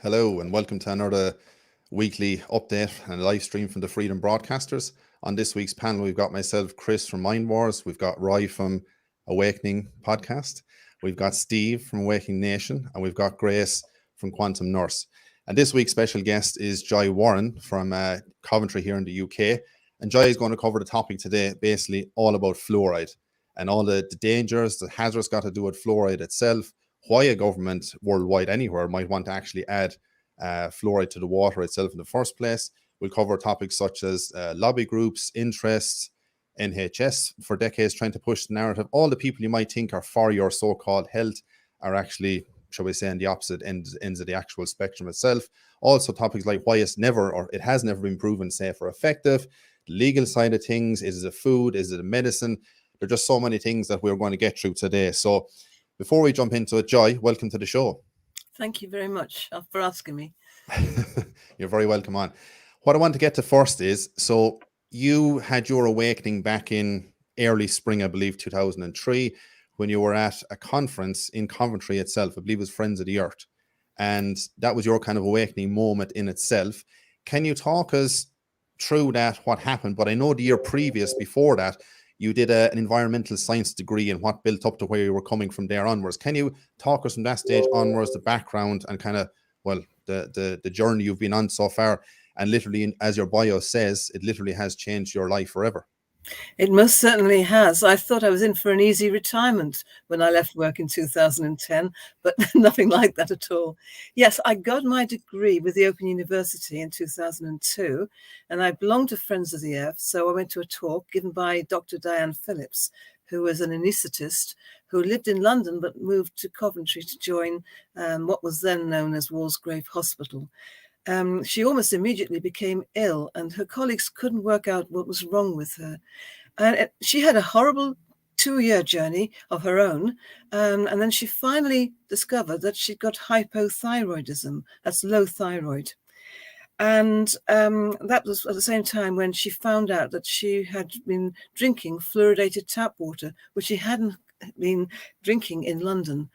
Hello and welcome to another weekly update and live stream from the Freedom Broadcasters. On this week's panel, we've got myself, Chris from Mind Wars, we've got Roy from Awakening Podcast, we've got Steve from Awakening Nation, and we've got Grace from Quantum Nurse. And this week's special guest is Joy Warren from Coventry here in the UK. And Joy is going to cover the topic today, basically all about fluoride and all the dangers, the hazards got to do with fluoride itself, why a government worldwide anywhere might want to actually add fluoride to the water itself in the first place. We'll cover topics such as lobby groups, interests, NHS for decades trying to push the narrative. All the people you might think are for your so-called health are actually, shall we say, on the opposite ends of the actual spectrum itself. Also topics like why it's never, or it has never been proven safe or effective. The legal side of things, is it a food, is it a medicine? There are just so many things that we're going to get through today. So before we jump into it, Joy, welcome to the show. Thank you very much for asking me. You're very welcome on. What I want to get to first is, so you had your awakening back in early spring, I believe, 2003, when you were at a conference in Coventry itself. I believe it was Friends of the Earth. And that was your kind of awakening moment in itself. Can you talk us through that, what happened? But I know the year previous, before that, you did an environmental science degree and what built up to where you were coming from there onwards. Can you talk us from that stage onwards, the background and kind of, well, the journey you've been on so far? And literally, as your bio says, it literally has changed your life forever. It most certainly has. I thought I was in for an easy retirement when I left work in 2010, but nothing like that at all. Yes, I got my degree with the Open University in 2002, and I belonged to Friends of the Earth, so I went to a talk given by Dr Diane Philips, who was an anaesthetist who lived in London but moved to Coventry to join what was then known as Walsgrave Hospital. She almost immediately became ill, and her colleagues couldn't work out what was wrong with her. And she had a horrible 2-year journey of her own, and then she finally discovered that she'd got hypothyroidism, that's low thyroid. And that was at the same time when she found out that she had been drinking fluoridated tap water, which she hadn't been drinking in London.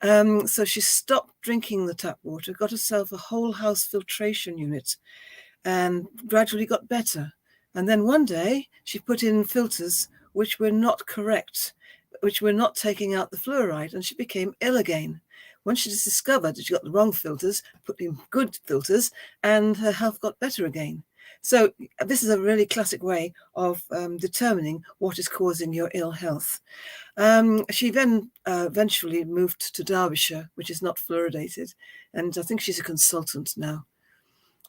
So she stopped drinking the tap water, got herself a whole house filtration unit, and gradually got better. And then one day she put in filters which were not correct, which were not taking out the fluoride, and she became ill again. When she discovered that she got the wrong filters, put in good filters, and her health got better again. So this is a really classic way of determining what is causing your ill health. She then eventually moved to Derbyshire, which is not fluoridated, and I think she's a consultant now.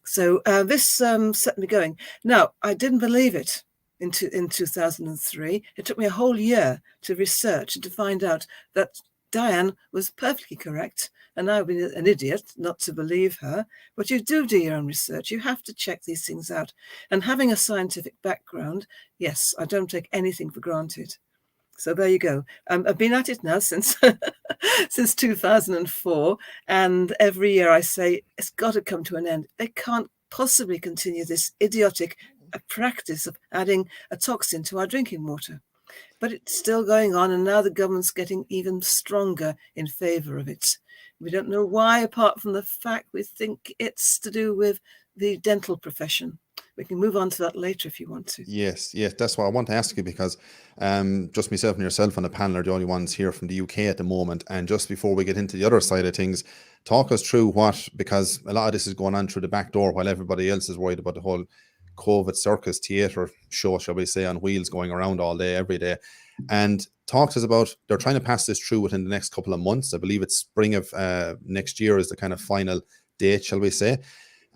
So this set me going. Now, I didn't believe it in 2003. It took me a whole year to research and to find out that Diane was perfectly correct, and I would be an idiot not to believe her. But you do your own research. You have to check these things out. And having a scientific background, yes, I don't take anything for granted. So there you go. I've been at it now since 2004, and every year I say it's got to come to an end. They can't possibly continue this idiotic practice of adding a toxin to our drinking water. But it's still going on, and now the government's getting even stronger in favour of it. We don't know why, apart from the fact we think it's to do with the dental profession. We can move on to that later if you want to. Yes, that's what I want to ask you, because just myself and yourself on the panel are the only ones here from the UK at the moment. And just before we get into the other side of things, talk us through because a lot of this is going on through the back door while everybody else is worried about the whole COVID circus theatre show, shall we say, on wheels going around all day, every day. And talk to us about, they're trying to pass this through within the next couple of months. I believe it's spring of next year is the kind of final date, shall we say.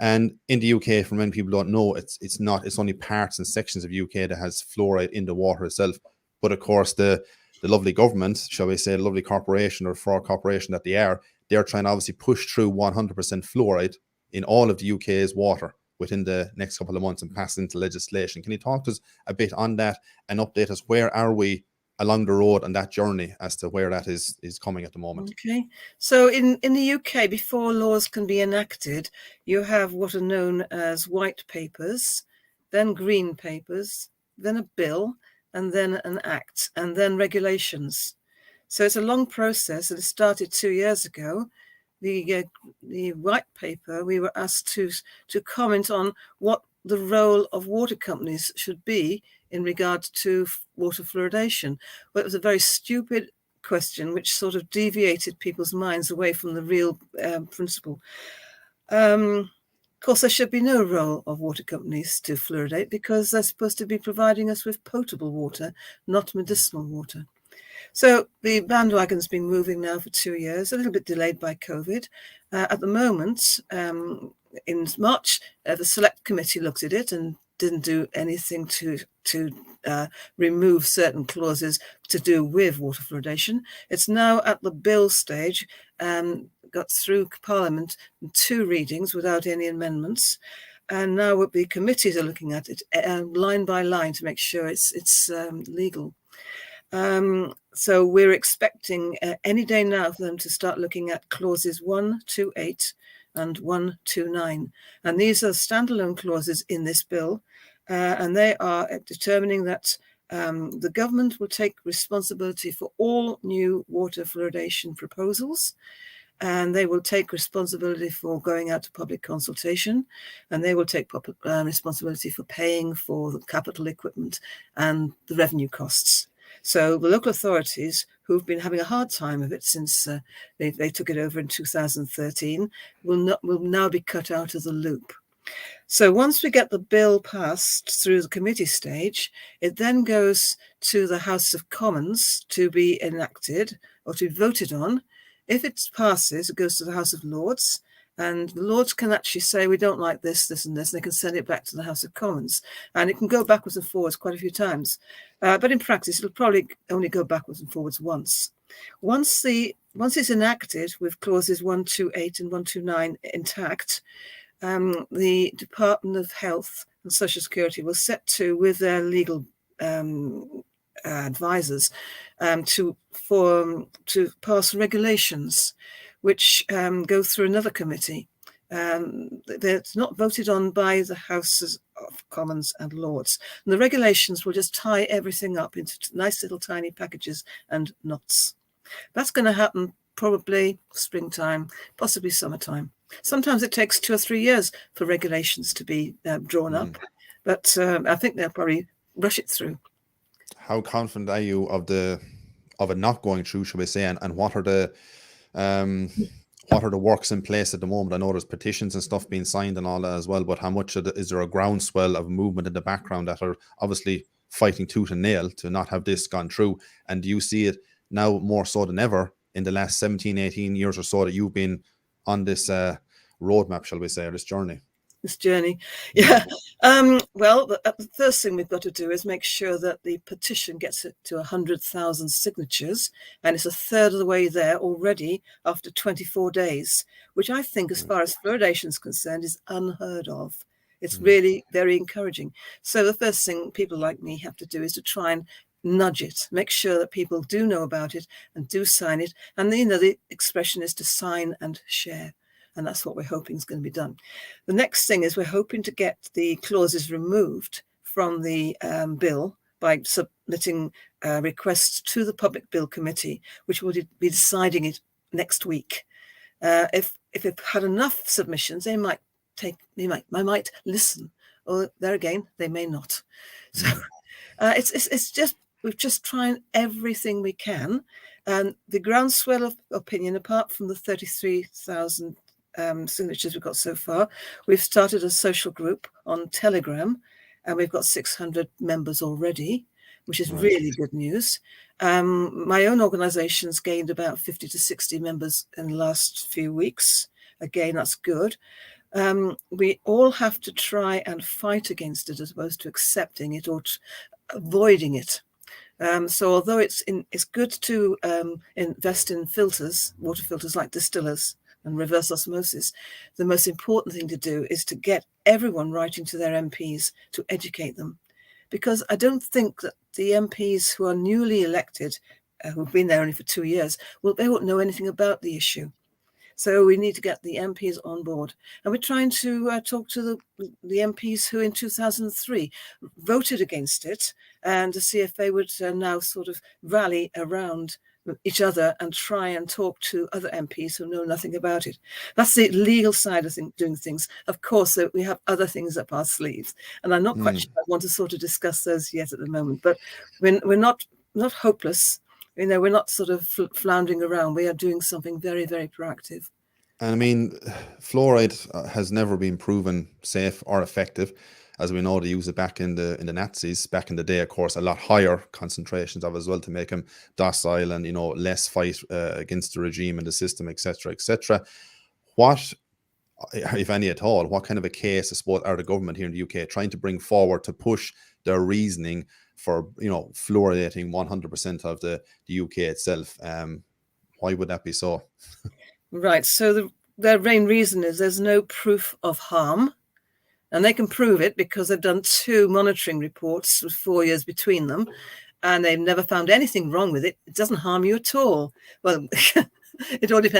And in the UK, for many people don't know, it's only parts and sections of UK that has fluoride in the water itself. But of course, the lovely government, shall we say, the lovely corporation or fraud corporation that they're trying to obviously push through 100% fluoride in all of the UK's water within the next couple of months and pass into legislation. Can you talk to us a bit on that and update us? Where are we along the road on that journey as to where that is coming at the moment? Okay, so in the UK, before laws can be enacted, you have what are known as white papers, then green papers, then a bill, and then an act, and then regulations. So it's a long process, and it started 2 years ago. the white paper, we were asked to comment on what the role of water companies should be in regard to water fluoridation. Well, it was a very stupid question which sort of deviated people's minds away from the real principle. Of course, there should be no role of water companies to fluoridate because they're supposed to be providing us with potable water, not medicinal water. So the bandwagon's been moving now for 2 years, a little bit delayed by COVID. At the moment, in March, the select committee looked at it and didn't do anything to remove certain clauses to do with water fluoridation. It's now at the bill stage, got through Parliament in 2 readings without any amendments. And now what the committees are looking at it line by line to make sure it's legal. So we're expecting any day now for them to start looking at clauses 128 and 129. And these are standalone clauses in this bill. And they are determining that the government will take responsibility for all new water fluoridation proposals. And they will take responsibility for going out to public consultation, and they will take responsibility for paying for the capital equipment and the revenue costs. So the local authorities, who've been having a hard time of it since they took it over in 2013, will now be cut out of the loop. So once we get the bill passed through the committee stage, it then goes to the House of Commons to be enacted or to be voted on. If it passes, it goes to the House of Lords, and the Lords can actually say, we don't like this, this and this, and they can send it back to the House of Commons. And it can go backwards and forwards quite a few times. But in practice, it'll probably only go backwards and forwards once. Once it's enacted with clauses 128 and 129 intact, the Department of Health and Social Security will set to, with their legal advisors, to pass regulations which go through another committee. They're not voted on by the Houses of Commons and Lords. And the regulations will just tie everything up into nice little tiny packages and knots. That's going to happen probably springtime, possibly summertime. Sometimes it takes 2 or 3 years for regulations to be drawn up, but I think they'll probably rush it through. How confident are you of it not going through, shall we say, and what are the works in place at the moment? I know there's petitions and stuff being signed and all that as well, but how much is there a groundswell of movement in the background that are obviously fighting tooth and nail to not have this gone through? And do you see it now more so than ever in the last 17, 18 years or so that you've been on this roadmap, shall we say, or this journey? Yeah. Well, the first thing we've got to do is make sure that the petition gets it to 100,000 signatures, and it's a third of the way there already after 24 days, which I think, as far as fluoridation is concerned, is unheard of. It's really very encouraging. So the first thing people like me have to do is to try and nudge it, make sure that people do know about it and do sign it. And the expression is to sign and share. And that's what we're hoping is going to be done. The next thing is we're hoping to get the clauses removed from the bill by submitting requests to the Public Bill Committee, which will be deciding it next week. If it had enough submissions, they might listen, or there again, they may not. So it's just, we're just trying everything we can. And the groundswell of opinion, apart from the 33,000 signatures we've got so far, we've started a social group on Telegram, and we've got 600 members already, which is really good news. My own organization's gained about 50 to 60 members in the last few weeks. Again, that's good. We all have to try and fight against it as opposed to accepting it or avoiding it. So although it's good to invest in filters, water filters like distillers and reverse osmosis, the most important thing to do is to get everyone writing to their MPs to educate them. Because I don't think that the MPs who are newly elected, who've been there only for 2 years, they won't know anything about the issue. So we need to get the MPs on board. And we're trying to talk to the MPs who in 2003 voted against it, and to see if they would now sort of rally around each other and try and talk to other MPs who know nothing about it. That's the legal side of doing things. Of course, we have other things up our sleeves, and I'm not quite sure I want to sort of discuss those yet at the moment. But we're not hopeless. You know, we're not sort of floundering around. We are doing something very, very proactive. And I mean, fluoride has never been proven safe or effective. As we know, they used it back in the Nazis back in the day. Of course, a lot higher concentrations of it as well to make them docile and, you know, less fight against the regime and the system, etc., etc. What, if any at all, what kind of a case, I suppose, are the government here in the UK trying to bring forward to push their reasoning for, you know, fluoridating 100% of the UK itself? Why would that be so? Right. So their main reason is there's no proof of harm. And they can prove it because they've done 2 monitoring reports with 4 years between them, and they've never found anything wrong with it. It doesn't harm you at all. Well, it all depends